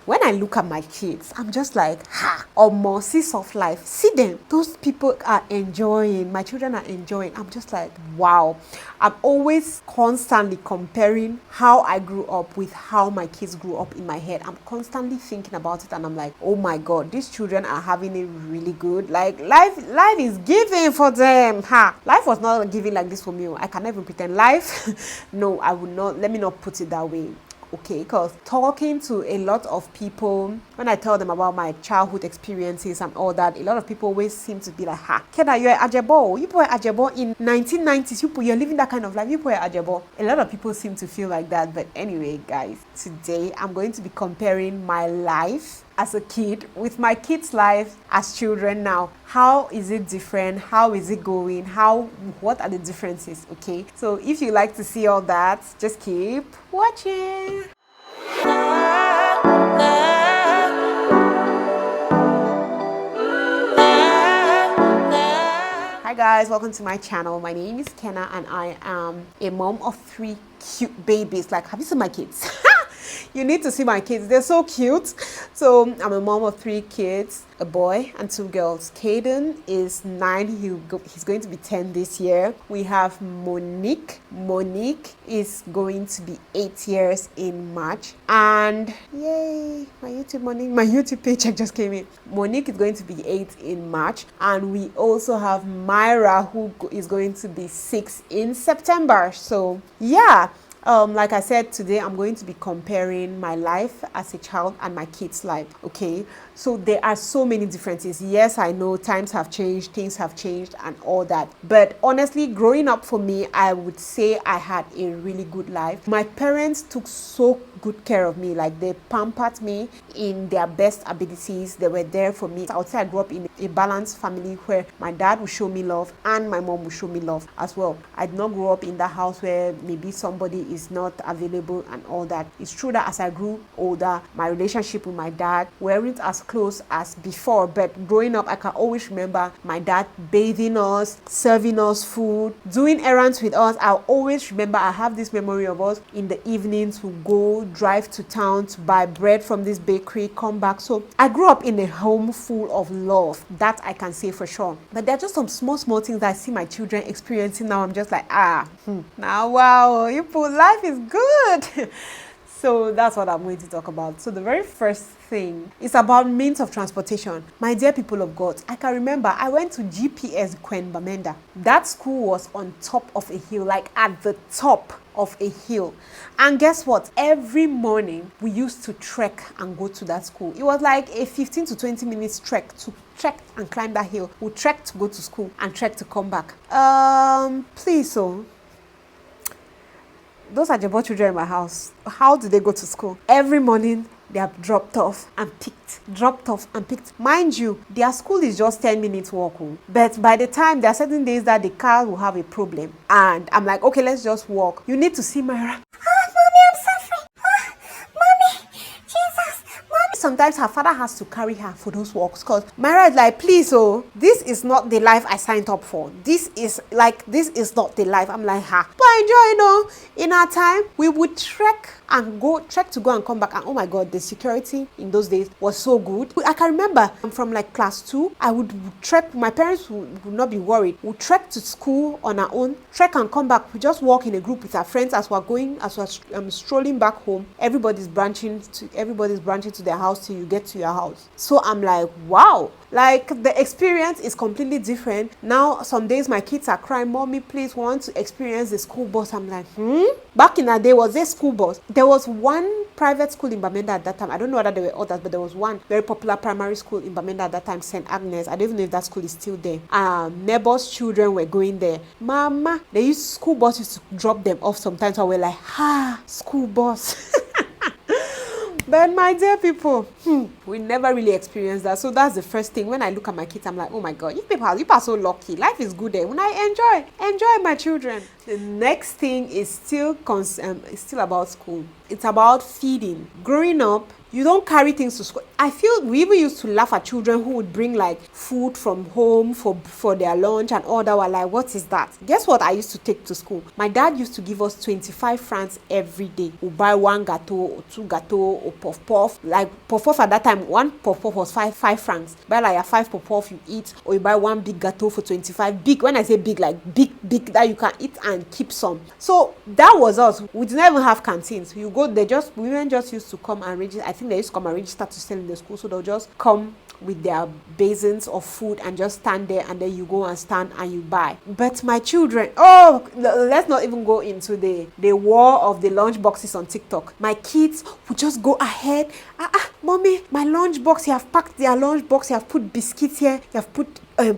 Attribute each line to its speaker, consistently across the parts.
Speaker 1: when I look at my kids, I'm just like, or mercies of life. See them. Those people are enjoying. My children are enjoying. I'm just like, wow. I'm always constantly comparing how I grew up with how my kids grew up in my head. I'm constantly thinking about it and I'm like, oh my God, these children are having it really good. Like life is giving for them. Life was not giving like this for me. I can't even pretend life. No, I would not. Let me not put it that way. Okay, because talking to a lot of people, when I tell them about my childhood experiences and all that, a lot of people always seem to be like, Keda, you're Ajebo. You were Ajebo in 1990s. You're living that kind of life. You were Ajebo. A lot of people seem to feel like that. But anyway, guys, today I'm going to be comparing my life as a kid with my kids' life as children now. How is it different? How is it going? What are the differences? Okay, so if you like to see all that, just keep watching. Hi guys, welcome to my channel. My name is Kenna and I am a mom of 3 cute babies. Like, have you seen my kids? You need to see my kids. They're so cute. So I'm a mom of 3 kids, a boy and 2 girls. Caden is 9. He's going to be 10 this year. We have Monique. Monique is going to be 8 years in March. And yay, my YouTube paycheck just came in. Monique is going to be 8 in March. And we also have Myra, who is going to be 6 in September. So yeah. Like I said, today I'm going to be comparing my life as a child and my kids' life, okay? So there are so many differences. Yes, I know times have changed, things have changed and all that. But honestly, growing up for me, I would say I had a really good life. My parents took so good care of me. Like, they pampered me in their best abilities. They were there for me. I would say I grew up in a balanced family where my dad would show me love and my mom would show me love as well. I did not grow up in that house where maybe somebody is not available and all that. It's true that as I grew older, my relationship with my dad weren't as close as before, but growing up I can always remember my dad bathing us, serving us food, doing errands with us. I always remember, I have this memory of us in the evenings to go drive to town to buy bread from this bakery, come back. So I grew up in a home full of love. That I can say for sure. But there are just some small things that I see my children experiencing now. I'm just like, now wow, you put life is good. So that's what I'm going to talk about. So the very first thing is about means of transportation. My dear people of God, I can remember I went to GPS Quen Bamenda. That school was on top of a hill, like at the top of a hill. And guess what? Every morning we used to trek and go to that school. It was like a 15 to 20 minutes trek to trek and climb that hill. We trek to go to school and trek to come back. Please, those are Ajebo children in my house. How do they go to school? Every morning they are dropped off and picked. Mind you, their school is just 10 minutes walk. But by the time, there are certain days that the car will have a problem. And I'm like, okay, let's just walk. You need to see Myra. Mommy, I'm suffering. Mommy, Jesus. Mommy. Sometimes her father has to carry her for those walks because Myra is like, please, this is not the life I signed up for. This is not the life. I'm like, But enjoy, in our time, we would trek to go and come back. And oh my God, the security in those days was so good. I can remember from like class 2, I would trek. My parents would not be worried. We'd trek to school on our own, trek and come back. We just walk in a group with our friends as we're strolling back home. Everybody's branching to their house till you get to your house. So I'm like, wow. Like, the experience is completely different. Now, some days my kids are crying, Mommy, please, we want to experience the school bus. I'm like, Back in that day, was there school bus? There was one private school in Bamenda at that time. I don't know whether there were others, but there was one very popular primary school in Bamenda at that time, St. Agnes. I don't even know if that school is still there. Neighbors' children were going there. Mama, school bus used to drop them off sometimes. So we're like, school bus. But my dear people, we never really experienced that. So that's the first thing. When I look at my kids, I'm like, oh my God, you are so lucky. Life is good there. When I enjoy my children. The next thing is still about school. It's about feeding. Growing up, You don't carry things to school. I feel we even used to laugh at children who would bring like food from home for their lunch and all that. We're like, what is that? Guess what I used to take to school? My dad used to give us 25 francs every day. We'll buy one gâteau or two gâteaux or puff puff. Like puff puff at that time, one puff puff was five francs. Buy like a 5 puff puff you eat, or you buy one big gâteau for 25. Big, when I say big, like big that you can eat and keep some. So that was us. We didn't even have canteens. You go, women just used to come and register. I think they used to come and register to sell in the school, so they'll just come with their basins of food and just stand there, and then you go and stand and you buy. But my children, let's not even go into the war of the lunch boxes on TikTok. My kids would just go ahead. Mommy, my lunch box, you have packed their lunch box, you have put biscuits here, you have put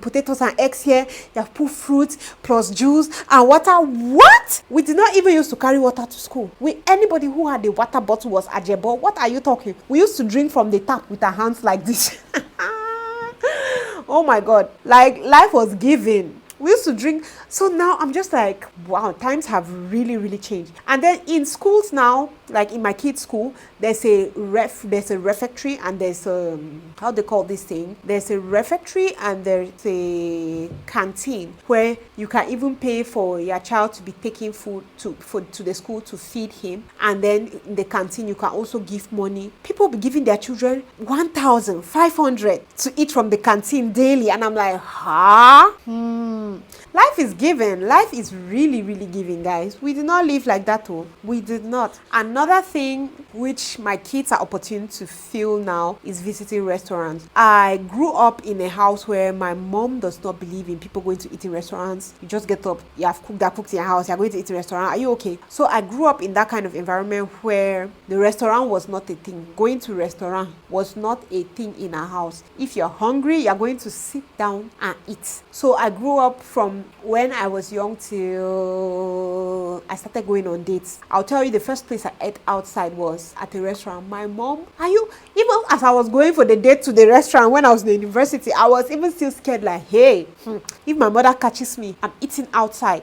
Speaker 1: potatoes and eggs here, you have put fruit plus juice and water. What? We did not even used to carry water to school. Anybody who had a water bottle was ajebo. What are you talking? We used to drink from the tap with our hands like this. Oh my God, like life was given. We used to drink. So now I'm just like, wow, times have really, really changed. And then in schools now, like in my kids' school, there's a refectory, and there's a, how they call this thing? There's a refectory and there's a canteen where you can even pay for your child to be taking food to the school to feed him. And then in the canteen, you can also give money. People be giving their children 1,500 to eat from the canteen daily. And I'm like, Life is given. Life is really, really giving, guys. We did not live like that, though. We did not. Another thing which my kids are opportune to feel now is visiting restaurants. I grew up in a house where my mom does not believe in people going to eat in restaurants. You just get up, you have cooked in your house, you're going to eat in a restaurant. Are you okay? So I grew up in that kind of environment where the restaurant was not a thing. Going to a restaurant was not a thing in our house. If you're hungry, you're going to sit down and eat. So I grew up from when I was young till I started going on dates. I'll tell you, the first place I ate outside was at a restaurant. My mom, even as I was going for the date to the restaurant when I was in the university, I was even still scared, like, hey, if my mother catches me, I'm eating outside.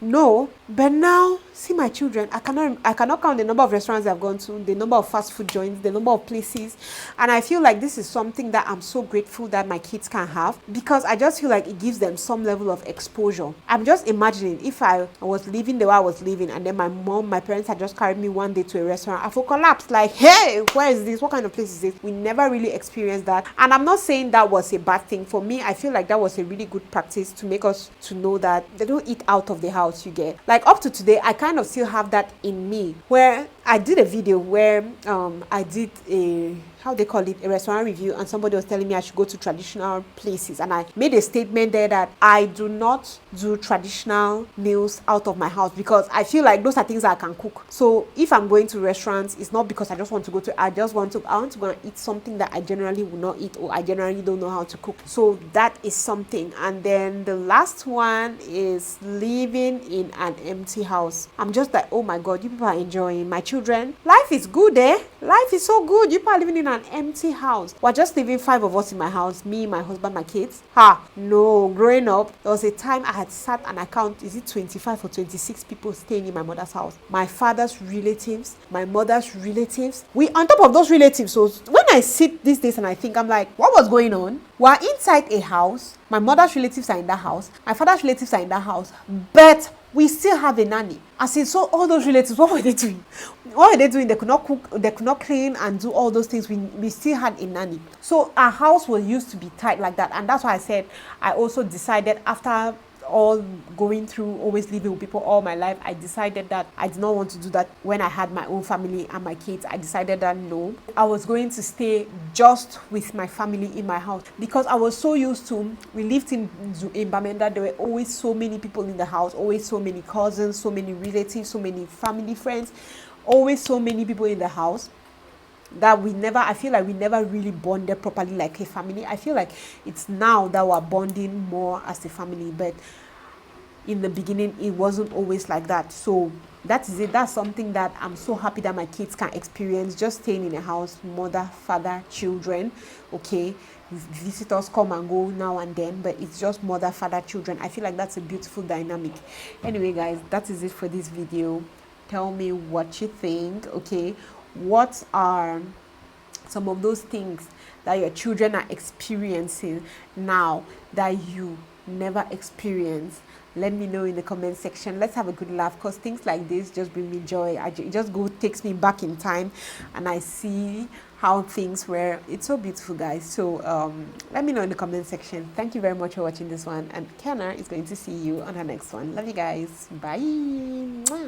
Speaker 1: No. But now, see my children, I cannot count the number of restaurants I've gone to, the number of fast food joints, the number of places. And I feel like this is something that I'm so grateful that my kids can have, because I just feel like it gives them some level of exposure. I'm just imagining if I was living the way I was living, and then my parents had just carried me one day to a restaurant, I would collapse, like, hey, where is this? What kind of place is this? We never really experienced that. And I'm not saying that was a bad thing. For me, I feel like that was a really good practice to make us to know that they don't eat out of the house, you get. Like up to today, I kind of still have that in me, where I did a video where I did a restaurant review, and somebody was telling me I should go to traditional places, and I made a statement there that I do not do traditional meals out of my house, because I feel like those are things I can cook. So if I'm going to restaurants, it's not because I just want to go to, I want to go and eat something that I generally would not eat, or I generally don't know how to cook. So that is something. And then the last one is living in an empty house. I'm just like, oh my God, you people are enjoying. My children, life is good, eh? Life is so good. You people are living in an empty house. We're just living 5 of us in my house, me, my husband, my kids. No. Growing up, there was a time I had sat and I count, is it 25 or 26 people staying in my mother's house? My father's relatives, my mother's relatives. We on top of those relatives. So when I sit these days and I think, I'm like, what was going on? We're inside a house. My mother's relatives are in that house. My father's relatives are in that house. But we still have a nanny. As in, so all those relatives, what were they doing? What were they doing? They could not cook, they could not clean and do all those things. We still had a nanny. So our house was used to be tight like that. And that's why I said, I also decided, after all going through always living with people all my life, I decided that I did not want to do that when I had my own family and my kids. I decided that no, I was going to stay just with my family in my house, because I was so used to, we lived in Bamenda, there were always so many people in the house, always so many cousins, so many relatives, so many family friends, always so many people in the house, that I feel like we never really bonded properly like a family. I feel like it's now that we're bonding more as a family, but in the beginning it wasn't always like that. So that is it. That's something that I'm so happy that my kids can experience, just staying in a house, mother, father, children. Okay, visitors come and go now and then, but it's just mother, father, children. I feel like that's a beautiful dynamic. Anyway, guys, that is it for this video. Tell me what you think. Okay, what are some of those things that your children are experiencing now that you never experienced. Let me know in the comment section. Let's have a good laugh, because things like this just bring me joy. It just takes me back in time, and I see how things were. It's so beautiful, guys. So let me know in the comment section. Thank you very much for watching this one, and Kiana is going to see you on her next one. Love you guys. Bye.